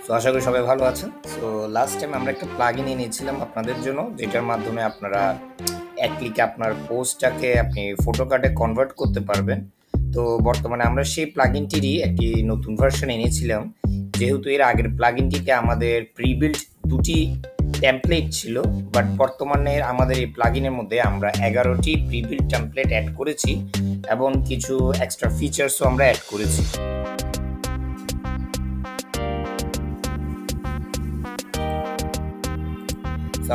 তো আশা করি সবাই ভালো আছেন। সো লাস্ট টাইম আমরা একটা প্লাগইন এনেছিলাম আপনাদের জন্য, যেটার মাধ্যমে আপনারা এক ক্লিকে আপনার পোস্টটাকে আপনি ফটো কার্ডে কনভার্ট করতে পারবেন। তো বর্তমানে আমরা সেই প্লাগইনটিরই একটি নতুন ভার্সন এনেছিলাম। যেহেতু এর আগের প্লাগইনটিতে আমাদের প্রিবিল্ট দুটি টেমপ্লেট ছিল, বাট বর্তমানে আমাদের এই প্লাগইনের মধ্যে আমরা 11টি প্রিবিল্ট টেমপ্লেট অ্যাড করেছি এবং কিছু এক্সট্রা ফিচার্সও আমরা অ্যাড করেছি।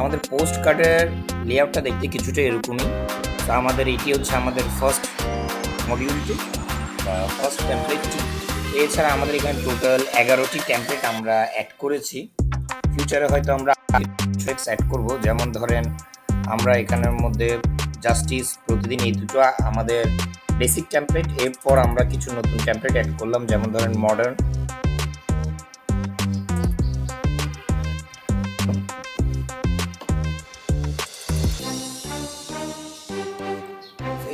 আমাদের পোস্ট কার্ডের লেআউটটা দেখতে কিছুটা এরকমই। তো আমাদের এটি হচ্ছে আমাদের ফার্স্ট মডিউলটি বা ফার্স্ট টেমপ্লেটটি। এছাড়া আমাদের এখানে টোটাল 11টি টেমপ্লেট আমরা অ্যাড করেছি। ফিউচারে হয়তো আমরা ট্রিক্স অ্যাড করব, যেমন ধরেন আমরা এখানের মধ্যে জাস্টিস প্রতিদিন এই দুটো আমাদের বেসিক টেমপ্লেট, এরপর আমরা কিছু নতুন টেমপ্লেট অ্যাড করলাম, যেমন ধরেন মডার্ন।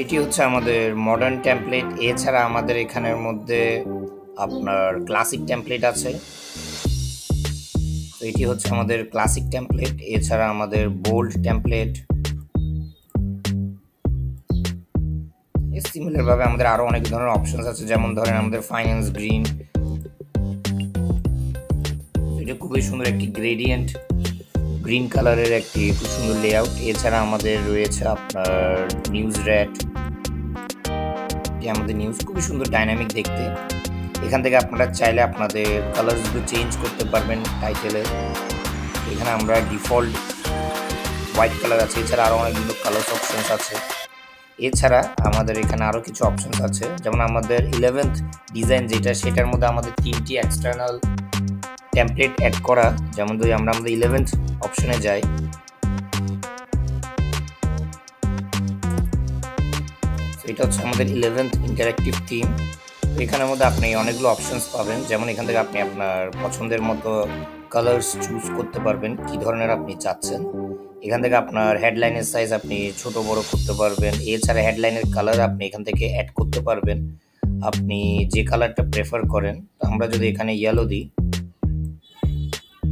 এটি হচ্ছে আমাদের মডার্ন টেমপ্লেট। এছাড়া আমাদের এখানের মধ্যে আপনার ক্লাসিক টেমপ্লেট আছে। তো এটি হচ্ছে আমাদের ক্লাসিক টেমপ্লেট। এছাড়া আমাদের বোল্ড টেমপ্লেট। সিমিলার ভাবে আমাদের আরো অনেক ধরনের অপশনস আছে, যেমন ধরেন আমাদের ফাইন্যান্স গ্রিন, এটা খুবই সুন্দর একটি গ্রেডিয়েন্ট গ্রিন কালারের একটি খুব সুন্দর লেআউট। এছাড়া আমাদের রয়েছে আপনার নিউজ রেড, আমাদের নিউজ খুবই সুন্দর ডাইনামিক দেখতে। এখান থেকে আপনারা চাইলে আপনাদের কালারসগুলো চেঞ্জ করতে পারবেন টাইটেলে। এখানে আমরা ডিফল্ট হোয়াইট কালার আছে, এছাড়া আরও অনেকগুলো কালার্স অপশনস আছে। এছাড়া আমাদের এখানে আরও কিছু অপশনস আছে, যেমন আমাদের 11th ডিজাইন যেটা, সেটার মধ্যে আমাদের 3টি এক্সটার্নাল টেমপ্লেট অ্যাড করা। যেমন যদি আমরা আমাদের 11th অপশনে যাই, এটা হচ্ছে আমাদের 11th ইন্টারেক্টিভ থিম। এখানের মধ্যে আপনি অনেকগুলো অপশনস পাবেন, যেমন এখান থেকে আপনি আপনার পছন্দের মতো কালার্স চুজ করতে পারবেন, কি ধরনের আপনি চাচ্ছেন। এখান থেকে আপনার হেডলাইনের সাইজ আপনি ছোট বড় করতে পারবেন। এছাড়া হেডলাইনের কালার আপনি এখান থেকে অ্যাড করতে পারবেন, আপনি যে কালারটা প্রেফার করেন। আমরা যদি এখানে ইয়েলো দিই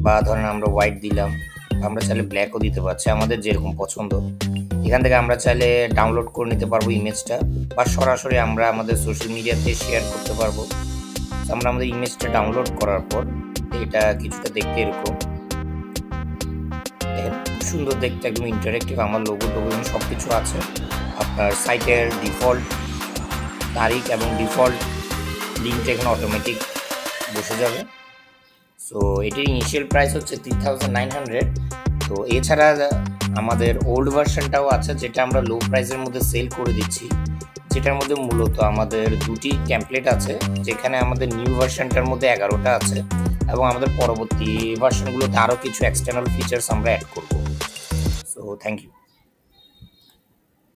বা ধরেন আমরা হোয়াইট দিলাম, আমরা চাইলে ব্ল্যাকও দিতে পারছি, আমাদের যেরকম পছন্দ। এখান থেকে আমরা চাইলে ডাউনলোড করে নিতে পারবো ইমেজটা, বা সরাসরি আমরা আমাদের সোশ্যাল মিডিয়াতে শেয়ার করতে পারবো। আমরা আমাদের ইমেজটা ডাউনলোড করার পর এটা কিছুটা দেখতে এরকম, দেখেন খুব সুন্দর দেখতে, একদম ইন্টারেক্টিভ। আমার লোগো টোগো সব কিছু আছে। আপনার সাইটের ডিফল্ট তারিখ এবং ডিফল্ট লিঙ্কটা এখানে অটোমেটিক বসে যাবে। সো এটির ইনিশিয়াল প্রাইস হচ্ছে 3900। তো এছাড়া আমাদের ওল্ড ভার্সনটাও আছে, যেটা আমরা লো প্রাইসের মধ্যে সেল করে দিচ্ছি, যেটার মধ্যে মূলত আমাদের দুটি টেমপ্লেট আছে, যেখানে আমাদের নিউ ভার্সনটার মধ্যে 11টা আছে এবং আমাদের পরবর্তী ভার্সনগুলোতে আরও কিছু এক্সটার্নাল ফিচার্স আমরা অ্যাড করব। So thank you.